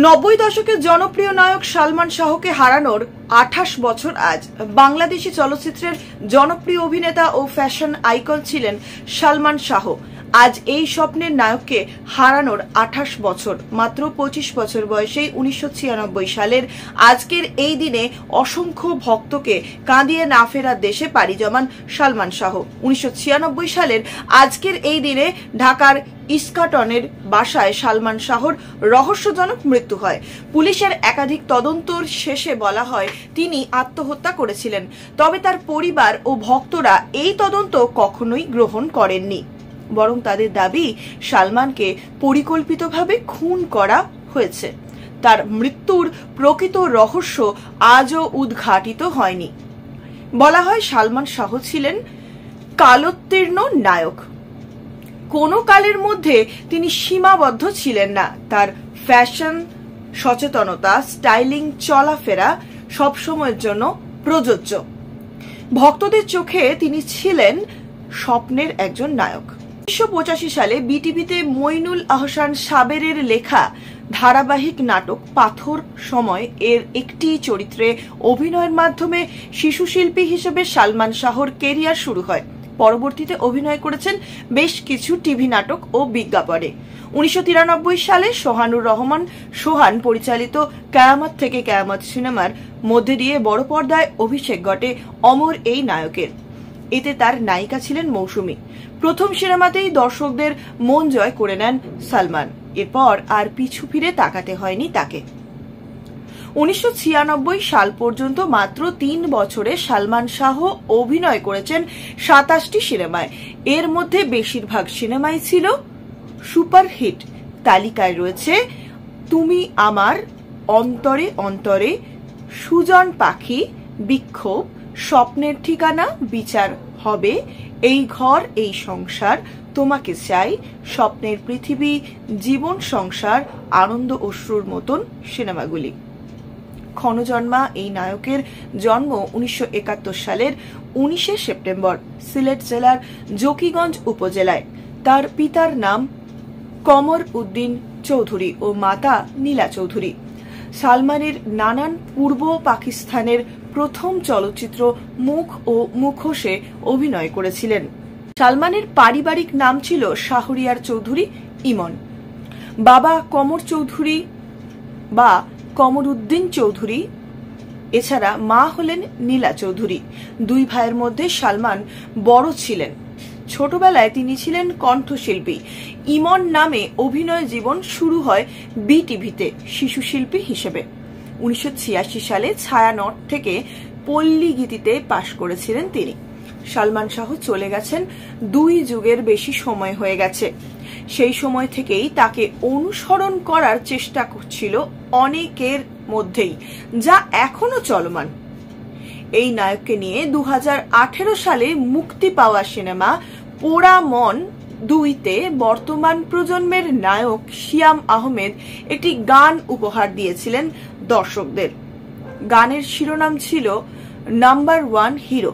90 দশকের জনপ্রিয় নায়ক সালমান শাহকে হারানোর 28 বছর আজ। বাংলাদেশি চলচ্চিত্রের জনপ্রিয় অভিনেতা ও ফ্যাশন আইকন ছিলেন সালমান শাহ। আজ এই স্বপ্নের নায়ককে হারানোর 28 বছর। মাত্র 25 বছর বয়সেই 1996 সালের আজকের এই দিনে অসংখ্য ভক্তকে কাঁদিয়ে না ফেরার দেশে পাড়ি জমান সালমান শাহ। 1996 সালের আজকের এই দিনে ঢাকার ইস্কাটনের বাসায় সালমান শাহর রহস্যজনক মৃত্যু হয়। পুলিশের একাধিক তদন্তর শেষে বলা হয় তিনি আত্মহত্যা করেছিলেন, তবে তার পরিবার ও ভক্তরা এই তদন্ত কখনোই গ্রহণ করেননি, বরং তাদের দাবি সালমানকে পরিকল্পিতভাবে খুন করা হয়েছে। তার মৃত্যুর প্রকৃত রহস্য আজও উদ্ঘাটিত হয়নি। বলা হয় সালমান শাহ ছিলেন কালোত্তীর্ণ নায়ক। কোন কালের মধ্যে তিনি সীমাবদ্ধ ছিলেন না। তার ফ্যাশন, সচেতনতা, স্টাইলিং, চলাফেরা সবসময়ের জন্য প্রযোজ্য। ভক্তদের চোখে তিনি ছিলেন স্বপ্নের একজন নায়ক। 1985 সালে বিটিভিতে মইনুল আহসান সাবেরের লেখা ধারাবাহিক নাটক পাথর সময় এর একটি চরিত্রে অভিনয়ের মাধ্যমে শিশু শিল্পী হিসেবে সালমান শাহর কেরিয়ার শুরু হয়। পরবর্তীতে অভিনয় করেছেন বেশ কিছু টিভি নাটক ও বিজ্ঞাপনে। 1993 সালে সোহানুর রহমান সোহান পরিচালিত কেয়ামত থেকে কেয়ামত সিনেমার মধ্যে দিয়ে বড় পর্দায় অভিষেক ঘটে অমর এই নায়কের। এতে তার নায়িকা ছিলেন মৌসুমী। প্রথম সিনেমাতেই দর্শকদের মন জয় করে নেন সালমান। এরপর আর পিছু ফিরে তাকাতে হয়নি তাকে। 1996 সাল পর্যন্ত মাত্র 3 বছরে সালমান শাহ অভিনয় করেছেন 27টি সিনেমায়। এর মধ্যে বেশিরভাগ সিনেমাই ছিল সুপারহিট। তালিকায় রয়েছে তুমি আমার, অন্তরে অন্তরে, সুজন পাখি, বিক্ষোভ, স্বপ্নের ঠিকানা, বিচার হবে, এই ঘর এই সংসার, তোমাকে চাই, স্বপ্নের পৃথিবী, জীবন সংসার, আনন্দ অশ্রুর মতন সিনেমাগুলি। ক্ষণজন্মা এই নায়কের জন্ম 1971 সালের 19 সেপ্টেম্বর সিলেট জেলার জকিগঞ্জ উপজেলায়। তার পিতার নাম কমর উদ্দিন চৌধুরী ও মাতা নীলা চৌধুরী। সালমানের নানান পূর্ব পাকিস্তানের প্রথম চলচ্চিত্র মুখ ও মুখোশে অভিনয় করেছিলেন। সালমানের পারিবারিক নাম ছিল শাহরিয়ার চৌধুরী ইমন। বাবা কমর চৌধুরী বা কমর উদ্দিন চৌধুরী, এছাড়া মা হলেন নীলা চৌধুরী। 2 ভাইয়ের মধ্যে সালমান বড় ছিলেন। ছোটবেলায় তিনি ছিলেন কণ্ঠশিল্পী। ইমন নামে অভিনয় জীবন শুরু হয় বিটিভিতে শিশু শিল্পী হিসেবে। 1986 সালে ছায়ানট থেকে পল্লী গীতিতে পাশ করেছিলেন তিনি। সালমান শাহ চলে গেছেন 2 যুগের বেশি সময় হয়ে গেছে। সেই সময় থেকেই তাকে অনুসরণ করার চেষ্টা করছিল অনেকের মধ্যেই, যা এখনো চলমান। এই নায়ককে নিয়ে 2018 সালে মুক্তি পাওয়া সিনেমা পোড়া মন 2-তে বর্তমান প্রজন্মের নায়ক শিয়াম আহমেদ একটি গান উপহার দিয়েছিলেন দর্শকদের। গানের শিরোনাম ছিল নাম্বার 1 হিরো।